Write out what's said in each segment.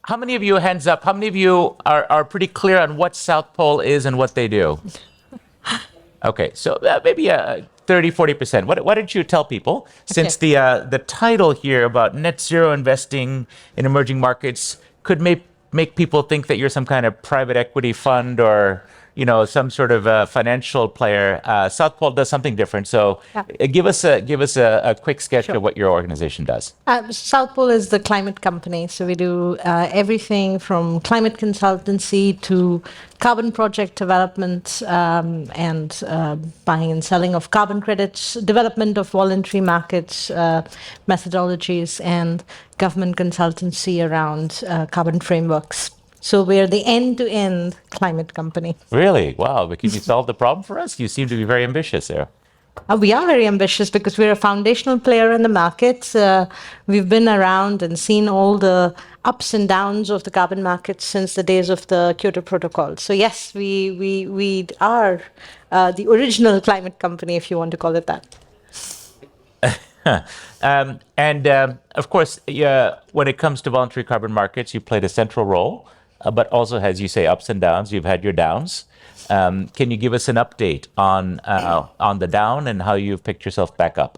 how many of you, hands up, how many of you are pretty clear on what South Pole is and what they do? Okay, so maybe 30, 40%. Why don't you tell people, since the title here about net zero investing in emerging markets could make people think that you're some kind of private equity fund or some sort of financial player. South Pole does something different. So give us a quick sketch of what your organization does. South Pole is the climate company. So we do everything from climate consultancy to carbon project development and buying and selling of carbon credits, development of voluntary markets, methodologies, and government consultancy around carbon frameworks. So we're the end-to-end climate company. Really? Wow. But can you solve the problem for us? You seem to be very ambitious there. We are very ambitious because we're a foundational player in the market. We've been around and seen all the ups and downs of the carbon market since the days of the Kyoto Protocol. So yes, we are the original climate company, if you want to call it that. Of course, when it comes to voluntary carbon markets, you played a central role. But also, as you say, ups and downs. You've had your downs. Can you give us an update on the down and how you've picked yourself back up?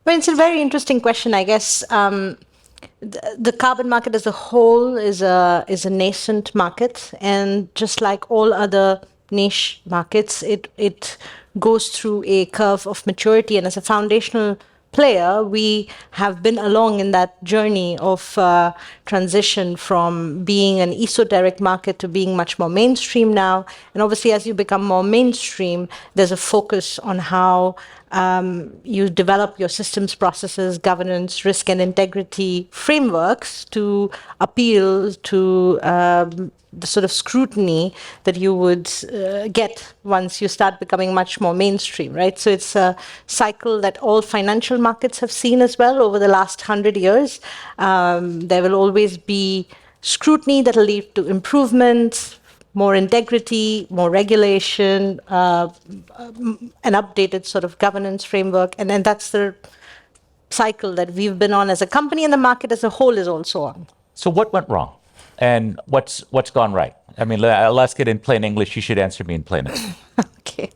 Well, it's a very interesting question. I guess the carbon market as a whole is a nascent market, and just like all other niche markets, it goes through a curve of maturity. And as a foundational player, we have been along in that journey of transition from being an esoteric market to being much more mainstream now. And obviously, as you become more mainstream, there's a focus on how you develop your systems, processes, governance, risk and integrity frameworks to appeal to the sort of scrutiny that you would get once you start becoming much more mainstream, right? So it's a cycle that all financial markets have seen as well over the last 100 years. There will always be scrutiny that will lead to improvements, more integrity, more regulation, an updated sort of governance framework. And then that's the cycle that we've been on as a company, and the market as a whole is also on. So what went wrong? And what's gone right? I mean, I'll ask it in plain English. You should answer me in plain English. Okay.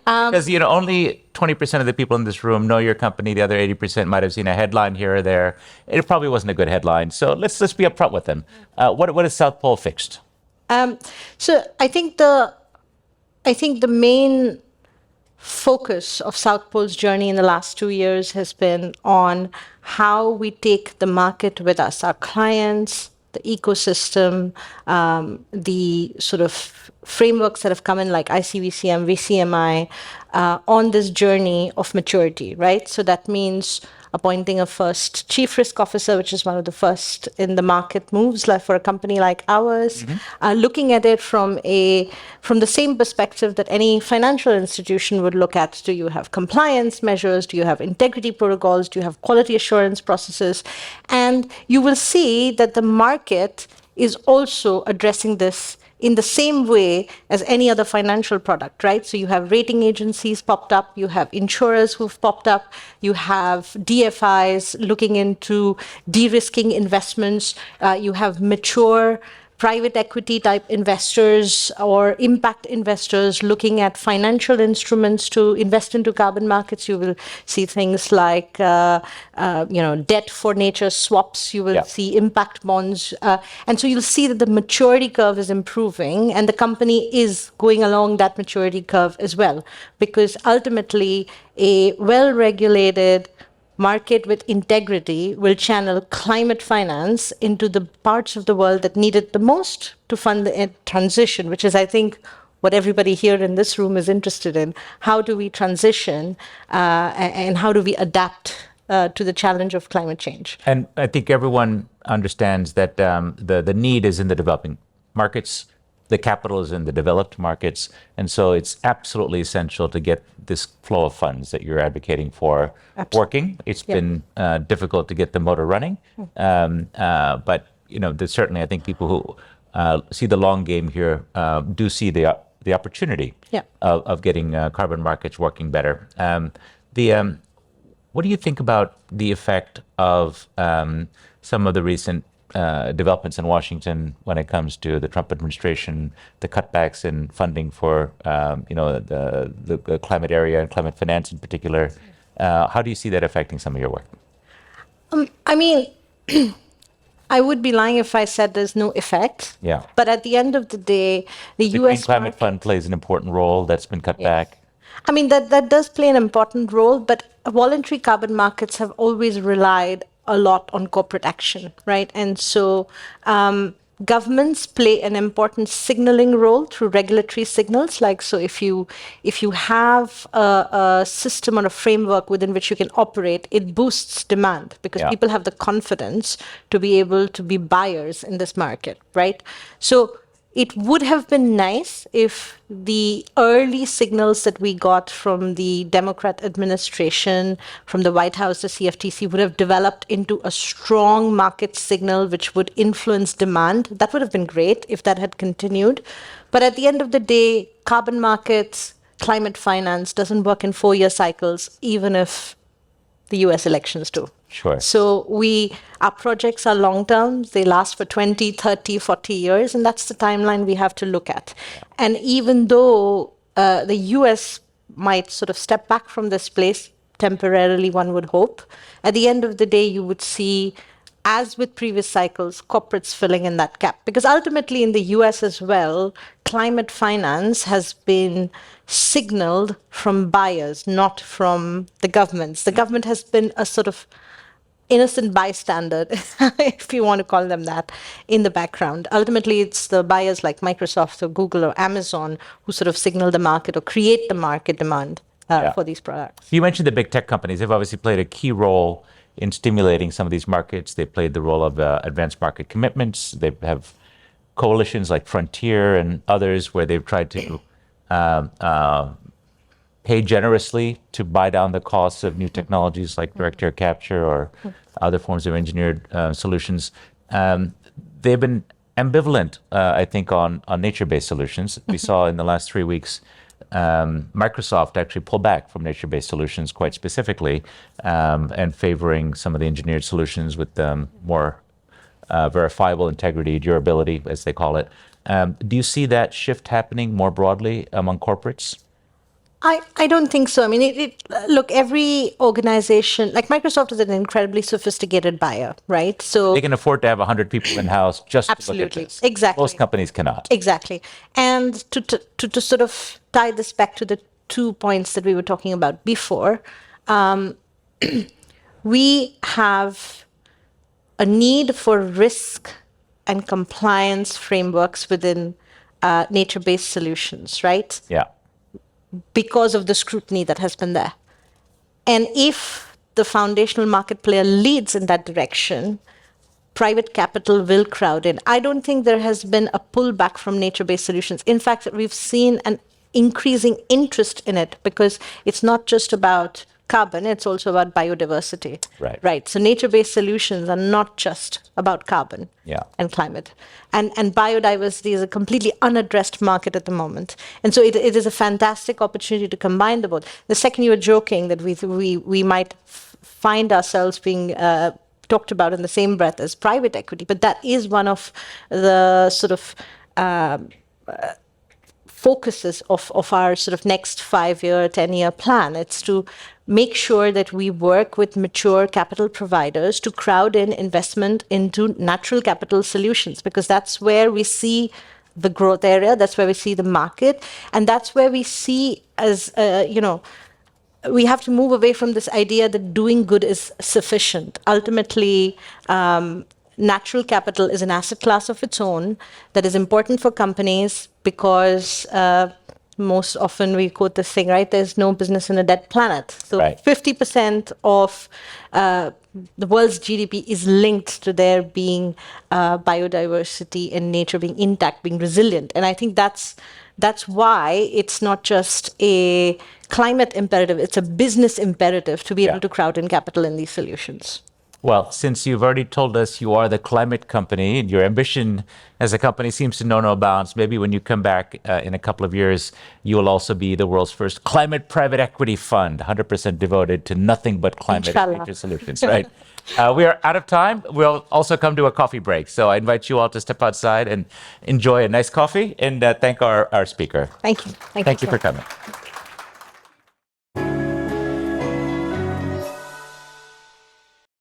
Because only 20% of the people in this room know your company. The other 80% might have seen a headline here or there. It probably wasn't a good headline. So let's be upfront with them. What has South Pole fixed? So I think the main focus of South Pole's journey in the last 2 years has been on how we take the market with us, our clients, the ecosystem, the sort of frameworks that have come in like ICVCM, VCMI, on this journey of maturity, right? So that means appointing a first chief risk officer, which is one of the first in the market moves for a company like ours, looking at it from the same perspective that any financial institution would look at. Do you have compliance measures? Do you have integrity protocols? Do you have quality assurance processes? And you will see that the market is also addressing this in the same way as any other financial product, right? So you have rating agencies popped up, you have insurers who've popped up, you have DFIs looking into de-risking investments, you have mature private equity type investors or impact investors looking at financial instruments to invest into carbon markets. You will see things like, debt for nature swaps. You will see impact bonds. And so you'll see that the maturity curve is improving, and the company is going along that maturity curve as well, because ultimately a well-regulated market with integrity will channel climate finance into the parts of the world that need it the most to fund the transition, which is, I think, what everybody here in this room is interested in. How do we transition and how do we adapt to the challenge of climate change? And I think everyone understands that the need is in the developing markets. The capital is in the developed markets. And so it's absolutely essential to get this flow of funds that you're advocating for working. It's been difficult to get the motor running. But, there's certainly, I think, people who see the long game here do see the opportunity of getting carbon markets working better. What do you think about the effect of some of the recent developments in Washington when it comes to the Trump administration, the cutbacks in funding for the climate area and climate finance in particular. How do you see that affecting some of your work? I mean, I would be lying if I said there's no effect. Yeah. But at the end of the day, the The U.S. Green Climate Fund plays an important role that's been cut back. I mean, that does play an important role, but voluntary carbon markets have always relied a lot on corporate action, right? And so governments play an important signaling role through regulatory signals. Like, so if you have a system or a framework within which you can operate, it boosts demand because people have the confidence to be able to be buyers in this market, right? So it would have been nice if the early signals that we got from the Democrat administration, from the White House, the CFTC, would have developed into a strong market signal which would influence demand. That would have been great if that had continued. But at the end of the day, carbon markets, climate finance doesn't work in 4-year cycles, even if the US elections do. Sure. So our projects are long term. They last for 20, 30, 40 years, and that's the timeline we have to look at. And even though the US might sort of step back from this place temporarily, one would hope, at the end of the day, you would see, as with previous cycles, corporates filling in that gap. Because ultimately in the US as well, climate finance has been signaled from buyers, not from the governments. The government has been a sort of innocent bystander, if you want to call them that, in the background. Ultimately, it's the buyers like Microsoft or Google or Amazon who sort of signal the market or create the market demand for these products. You mentioned the big tech companies. They've obviously played a key role in stimulating some of these markets. They played the role of advanced market commitments. They have coalitions like Frontier and others where they've tried to pay generously to buy down the costs of new technologies like direct air capture or other forms of engineered solutions. They've been ambivalent, I think, on nature-based solutions. We saw in the last 3 weeks, Microsoft actually pull back from nature-based solutions quite specifically and favoring some of the engineered solutions with more verifiable integrity, durability, as they call it. Do you see that shift happening more broadly among corporates? I don't think so. I mean, look, every organization, like Microsoft is an incredibly sophisticated buyer, right? So they can afford to have 100 people in-house just to look at this. Exactly. Most companies cannot. Exactly. And to sort of tie this back to the 2 points that we were talking about before, we have a need for risk and compliance frameworks within nature-based solutions, right? Yeah. Because of the scrutiny that has been there. And if the foundational market player leads in that direction, private capital will crowd in. I don't think there has been a pullback from nature-based solutions. In fact, we've seen an increasing interest in it because it's not just about carbon, it's also about biodiversity. Right. So nature-based solutions are not just about carbon and climate. And biodiversity is a completely unaddressed market at the moment. And so it is a fantastic opportunity to combine the both. The second you were joking that we might find ourselves being talked about in the same breath as private equity, but that is one of the sort of focuses of our sort of next 5-year, 10-year plan. It's to make sure that we work with mature capital providers to crowd in investment into natural capital solutions, because that's where we see the growth area, that's where we see the market, and that's where we see as, we have to move away from this idea that doing good is sufficient. Ultimately, natural capital is an asset class of its own that is important for companies because most often we quote this thing, right? There's no business in a dead planet. So 50% of the world's GDP is linked to there being biodiversity and nature being intact, being resilient. And I think that's why it's not just a climate imperative, it's a business imperative to be able to crowd in capital in these solutions. Well, since you've already told us you are the climate company and your ambition as a company seems to know no bounds, maybe when you come back in a couple of years, you will also be the world's first climate private equity fund, 100% devoted to nothing but climate and Inshallah. nature solutions, right? We are out of time. We'll also come to a coffee break. So I invite you all to step outside and enjoy a nice coffee and thank our speaker. Thank you. Thank you so for much. coming.